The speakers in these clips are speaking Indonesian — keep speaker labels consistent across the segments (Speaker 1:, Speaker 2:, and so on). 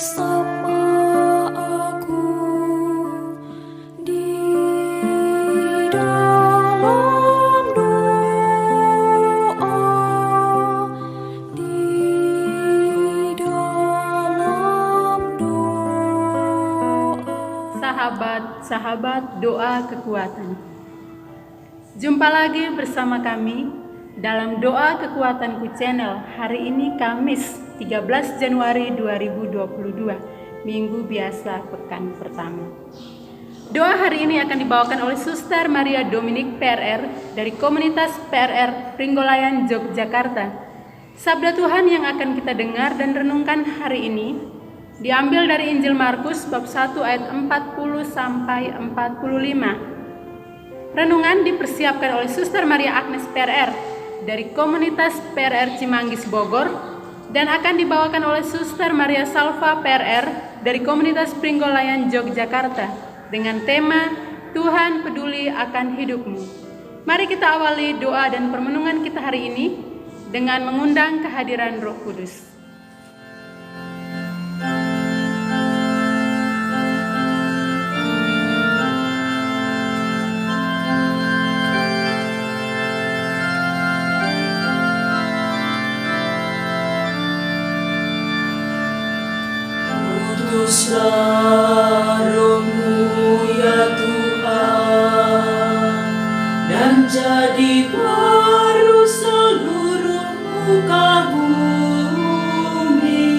Speaker 1: bersama aku di dalam doa, di dalam doa.
Speaker 2: Sahabat-sahabat doa kekuatan. Jumpa lagi bersama kami dalam Doa Kekuatanku Channel. Hari ini Kamis 13 Januari 2022, Minggu biasa pekan pertama. Doa hari ini akan dibawakan oleh Suster Maria Dominik PRR dari komunitas PRR Pringgolayan Yogyakarta. Sabda Tuhan yang akan kita dengar dan renungkan hari ini diambil dari Injil Markus bab 1 ayat 40 sampai 45. Renungan dipersiapkan oleh Suster Maria Agnes PRR dari komunitas PRR Cimanggis Bogor dan akan dibawakan oleh Suster Maria Salva PRR dari komunitas Pringgolayan Yogyakarta dengan tema Tuhan peduli akan hidupmu. Mari kita awali doa dan permenungan kita hari ini dengan mengundang kehadiran Roh Kudus.
Speaker 1: Utuslah Roh-Mu ya Tuhan, dan jadi baru seluruh muka bumi.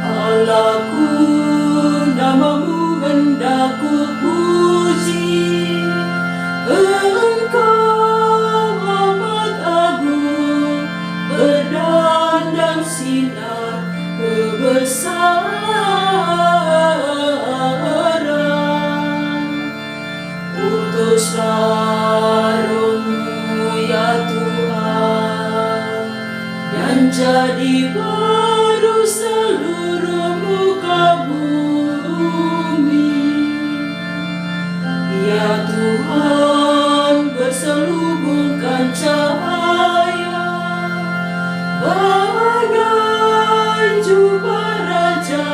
Speaker 1: Allahku, nama-Mu hendak ku puji, Engkau amat agung, berdandang sinar kebesaran. Utuslah Roh-Mu ya Tuhan, dan jadi baru seluruh muka bumi. Ya Tuhan, berselubungkan cahaya bagai jubah raja,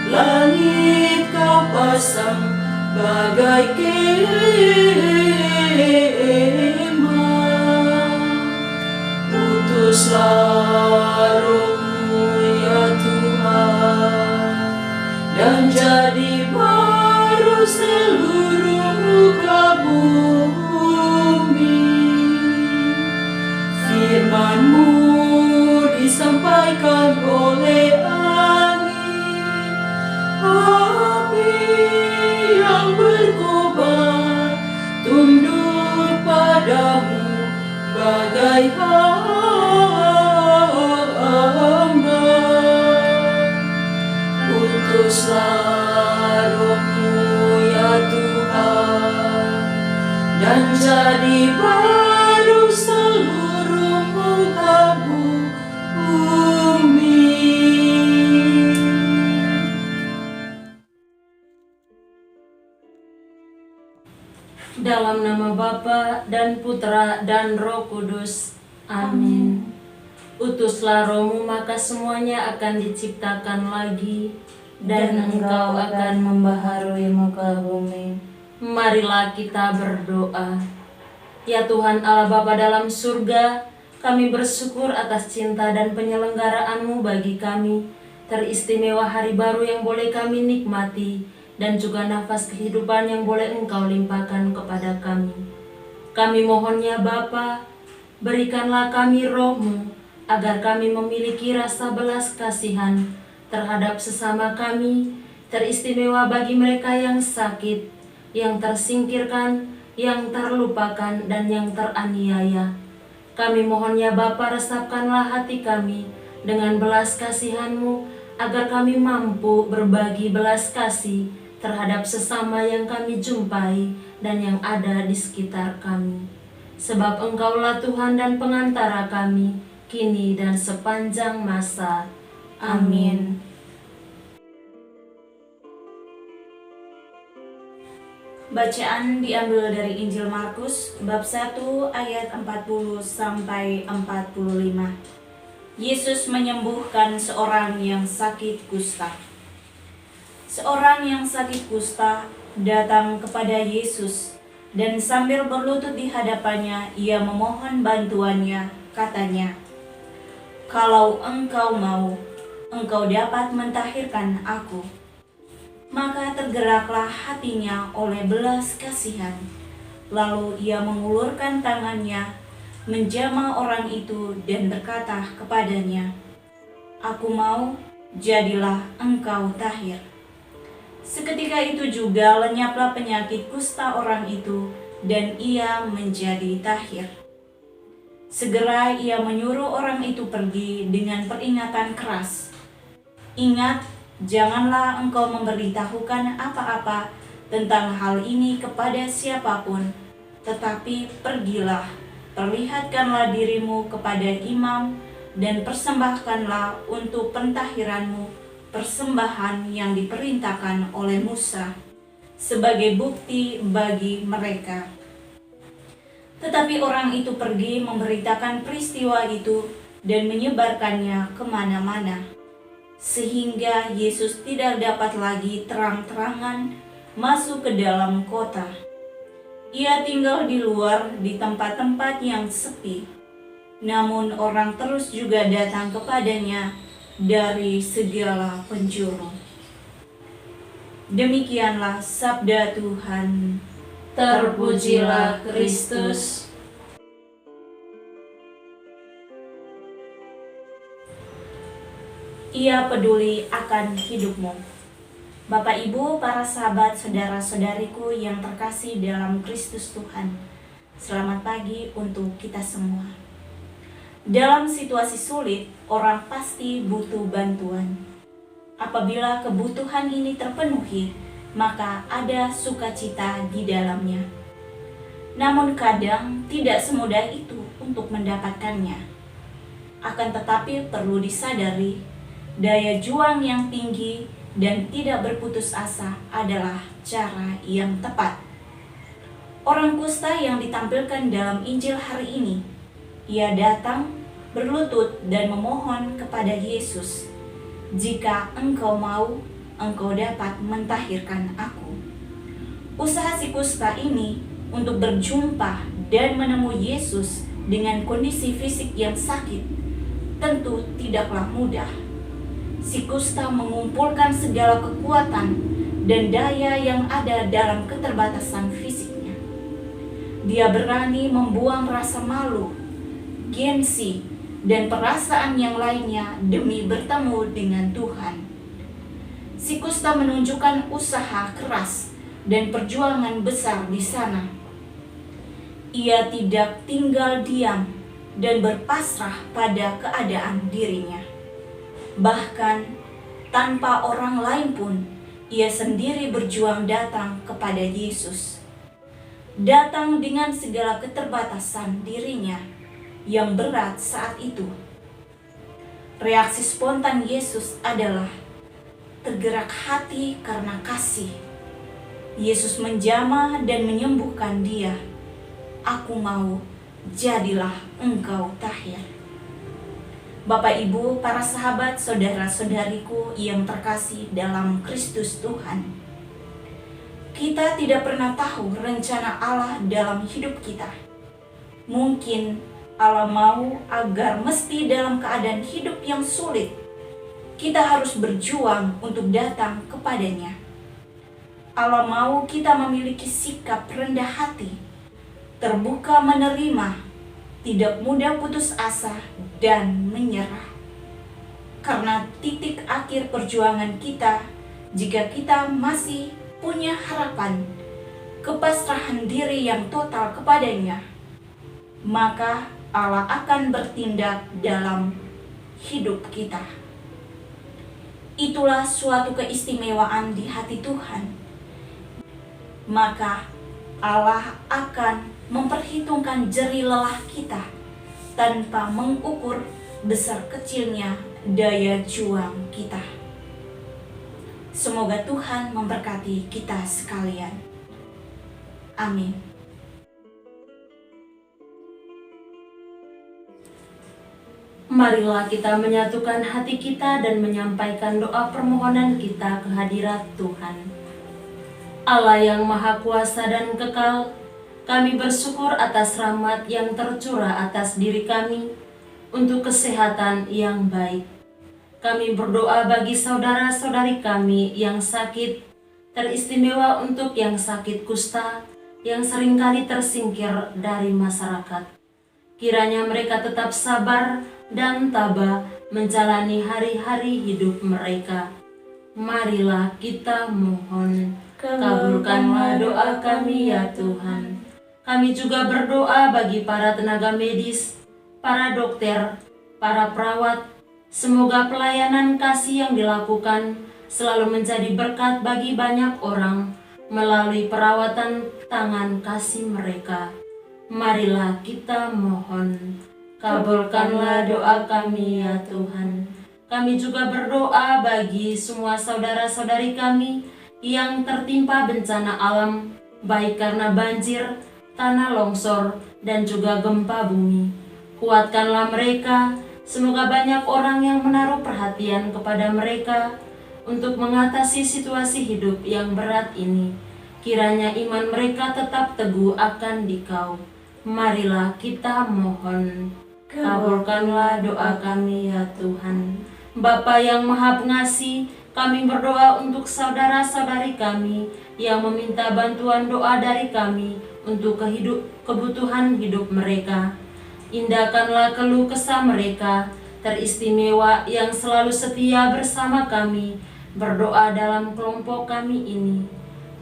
Speaker 1: langit Kau pasang bagai kemah. Utuslah Roh-Mu ya Tuhan, dan jadi baru seluruh muka bumi. Firman-Mu disampaikan oleh angin, api yang berkobar, tunduk padamu bagai hamba. Utuslah Roh-Mu ya Tuhan, dan jadi baru seluruh muka bumi.
Speaker 3: Dalam nama Bapa dan Putra dan Roh Kudus. Amin. Utuslah Roh-Mu, maka semuanya akan diciptakan lagi, dan Engkau akan membaharui muka bumi. Marilah kita berdoa. Ya Tuhan Allah Bapa dalam surga, kami bersyukur atas cinta dan penyelenggaraan-Mu bagi kami. Teristimewa hari baru yang boleh kami nikmati, dan juga nafas kehidupan yang boleh Engkau limpahkan kepada kami. Kami mohon ya Bapa, berikanlah kami Roh-Mu, agar kami memiliki rasa belas kasihan terhadap sesama kami, teristimewa bagi mereka yang sakit, yang tersingkirkan, yang terlupakan, dan yang teraniaya. Kami mohon ya Bapa, resapkanlah hati kami dengan belas kasihan-Mu, agar kami mampu berbagi belas kasih terhadap sesama yang kami jumpai dan yang ada di sekitar kami. Sebab Engkaulah Tuhan dan pengantara kami, kini dan sepanjang masa. Amin.
Speaker 4: Bacaan diambil dari Injil Markus bab 1 ayat 40 sampai 45. Yesus menyembuhkan seorang yang sakit kusta. Seorang yang sakit kusta datang kepada Yesus dan sambil berlutut di hadapannya ia memohon bantuannya, katanya, "Kalau engkau mau, engkau dapat mentahirkan aku." Maka tergeraklah hatinya oleh belas kasihan. Lalu ia mengulurkan tangannya, menjamah orang itu dan berkata kepadanya, "Aku mau, jadilah engkau tahir." Seketika itu juga lenyaplah penyakit kusta orang itu dan ia menjadi tahir. Segera ia menyuruh orang itu pergi dengan peringatan keras, "Ingat, janganlah engkau memberitahukan apa-apa tentang hal ini kepada siapapun, tetapi pergilah, perlihatkanlah dirimu kepada imam dan persembahkanlah untuk pentahiranmu persembahan yang diperintahkan oleh Musa sebagai bukti bagi mereka." Tetapi orang itu pergi memberitakan peristiwa itu dan menyebarkannya kemana-mana, sehingga Yesus tidak dapat lagi terang-terangan masuk ke dalam kota. Ia tinggal di luar di tempat-tempat yang sepi. Namun orang terus juga datang kepadanya dari segala penjuru. Demikianlah sabda Tuhan.
Speaker 3: Terpujilah Kristus.
Speaker 4: Ia peduli akan hidupmu. Bapak, Ibu, para sahabat, saudara-saudariku yang terkasih dalam Kristus Tuhan, selamat pagi untuk kita semua. Dalam situasi sulit, orang pasti butuh bantuan. Apabila kebutuhan ini terpenuhi, maka ada sukacita di dalamnya. Namun kadang tidak semudah itu untuk mendapatkannya. Akan tetapi perlu disadari, daya juang yang tinggi dan tidak berputus asa adalah cara yang tepat. Orang kusta yang ditampilkan dalam Injil hari ini, ia datang berlutut dan memohon kepada Yesus, "Jika engkau mau, engkau dapat mentahirkan aku." Usaha si kusta ini untuk berjumpa dan menemui Yesus dengan kondisi fisik yang sakit tentu tidaklah mudah. Si kusta mengumpulkan segala kekuatan dan daya yang ada dalam keterbatasan fisiknya. Dia berani membuang rasa malu, gengsi, dan perasaan yang lainnya demi bertemu dengan Tuhan. Si kusta menunjukkan usaha keras dan perjuangan besar di sana. Ia tidak tinggal diam dan berpasrah pada keadaan dirinya. Bahkan tanpa orang lain pun, ia sendiri berjuang datang kepada Yesus. Datang dengan segala keterbatasan dirinya yang berat saat itu. Reaksi spontan Yesus adalah tergerak hati karena kasih. Yesus menjamah dan menyembuhkan dia. "Aku mau, jadilah engkau tahir." Bapak, Ibu, para sahabat, saudara-saudariku yang terkasih dalam Kristus Tuhan, kita tidak pernah tahu rencana Allah dalam hidup kita. Mungkin Allah mau agar mesti dalam keadaan hidup yang sulit, kita harus berjuang untuk datang kepadanya. Allah mau kita memiliki sikap rendah hati, terbuka menerima, tidak mudah putus asa dan menyerah. Karena titik akhir perjuangan kita, jika kita masih punya harapan, kepasrahan diri yang total kepadanya, maka Allah akan bertindak dalam hidup kita. Itulah suatu keistimewaan di hati Tuhan. Maka Allah akan memperhitungkan jerih lelah kita tanpa mengukur besar kecilnya daya juang kita. Semoga Tuhan memberkati kita sekalian. Amin.
Speaker 3: Marilah kita menyatukan hati kita dan menyampaikan doa permohonan kita ke hadirat Tuhan. Allah yang Maha Kuasa dan Kekal, kami bersyukur atas rahmat yang tercurah atas diri kami untuk kesehatan yang baik. Kami berdoa bagi saudara-saudari kami yang sakit, teristimewa untuk yang sakit kusta, yang seringkali tersingkir dari masyarakat. Kiranya mereka tetap sabar dan tabah menjalani hari-hari hidup mereka. Marilah kita mohon, kabulkanlah doa kami ya Tuhan. Kami juga berdoa bagi para tenaga medis, para dokter, para perawat. Semoga pelayanan kasih yang dilakukan selalu menjadi berkat bagi banyak orang melalui perawatan tangan kasih mereka. Marilah kita mohon, kabulkanlah doa kami ya Tuhan. Kami juga berdoa bagi semua saudara-saudari kami yang tertimpa bencana alam, baik karena banjir, tanah longsor, dan juga gempa bumi. Kuatkanlah mereka, semoga banyak orang yang menaruh perhatian kepada mereka untuk mengatasi situasi hidup yang berat ini. Kiranya iman mereka tetap teguh akan Dikau. Marilah kita mohon, kabulkanlah doa kami ya Tuhan. Bapa yang Maha Pengasih, kami berdoa untuk saudara-saudari kami yang meminta bantuan doa dari kami untuk kebutuhan hidup mereka. Indahkanlah keluh kesah mereka, teristimewa yang selalu setia bersama kami berdoa dalam kelompok kami ini.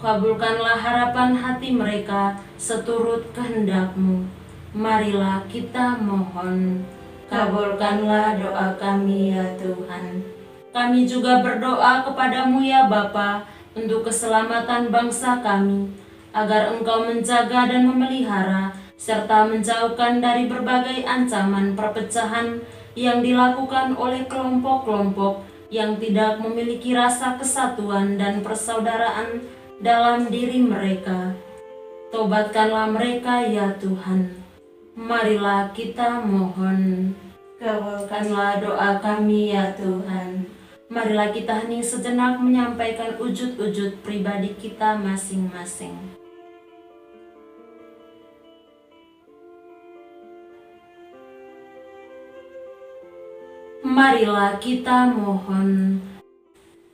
Speaker 3: Kabulkanlah harapan hati mereka seturut kehendak-Mu. Marilah kita mohon, kabulkanlah doa kami ya Tuhan. Kami juga berdoa kepada-Mu ya Bapa untuk keselamatan bangsa kami, agar Engkau menjaga dan memelihara serta menjauhkan dari berbagai ancaman perpecahan yang dilakukan oleh kelompok-kelompok yang tidak memiliki rasa kesatuan dan persaudaraan dalam diri mereka. Tobatkanlah mereka ya Tuhan. Marilah kita mohon, kabulkanlah doa kami ya Tuhan. Marilah kita hening sejenak menyampaikan wujud-wujud pribadi kita masing-masing. Marilah kita mohon.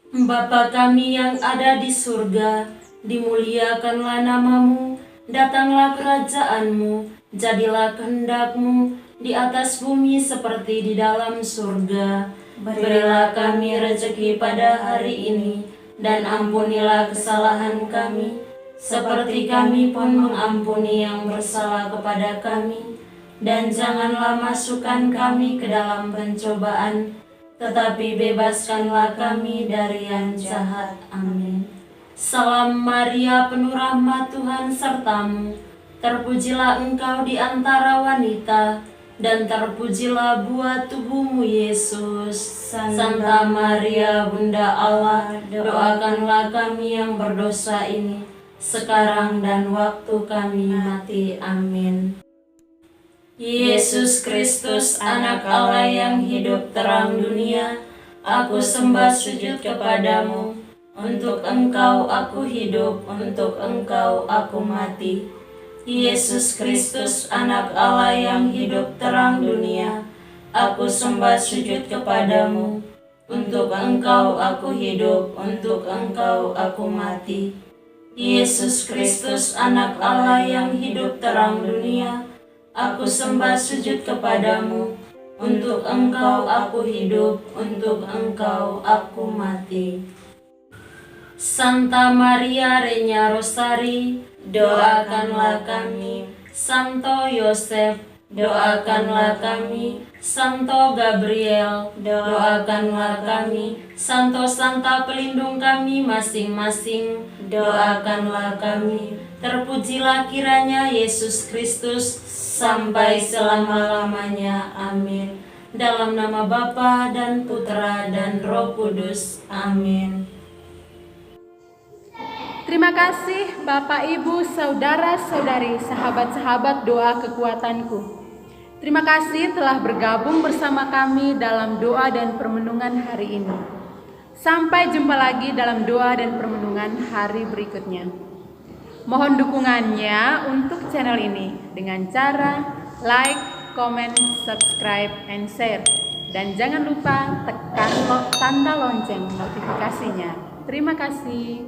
Speaker 3: Bapa kami yang ada di surga, dimuliakanlah nama-Mu, datanglah kerajaan-Mu, jadilah kehendak-Mu di atas bumi seperti di dalam surga. Berilah kami rezeki pada hari ini, dan ampunilah kesalahan kami, seperti kami pun mengampuni yang bersalah kepada kami. Dan janganlah masukkan kami ke dalam pencobaan, tetapi bebaskanlah kami dari yang jahat. Amin. Salam Maria, penuh rahmat Tuhan serta-Mu. Terpujilah Engkau di antara wanita, dan terpujilah buah tubuh-Mu Yesus. Santa Maria, Bunda Allah, doakanlah kami yang berdosa ini, sekarang dan waktu kami mati. Amin. Yesus Kristus, Anak Allah yang hidup terang dunia, aku sembah sujud kepadamu. Untuk Engkau aku hidup, untuk Engkau aku mati. Yesus Kristus, Anak Allah yang hidup terang dunia, aku sembah sujud kepadamu. Untuk Engkau aku hidup, untuk Engkau aku mati. Yesus Kristus, Anak Allah yang hidup terang dunia, aku sembah sujud kepadamu. Untuk Engkau aku hidup, untuk Engkau aku mati. Santa Maria Regna Rosari, doakanlah kami. Santo Yosef, doakanlah kami. Santo Gabriel, doakanlah kami. Santo Santa pelindung kami masing-masing, doakanlah kami. Terpujilah kiranya Yesus Kristus sampai selama-lamanya. Amin. Dalam nama Bapa dan Putra dan Roh Kudus. Amin.
Speaker 2: Terima kasih Bapak, Ibu, Saudara-saudari, sahabat-sahabat doa kekuatanku. Terima kasih telah bergabung bersama kami dalam doa dan permenungan hari ini. Sampai jumpa lagi dalam doa dan permenungan hari berikutnya. Mohon dukungannya untuk channel ini dengan cara like, comment, subscribe, and share. Dan jangan lupa tekan tanda lonceng notifikasinya. Terima kasih.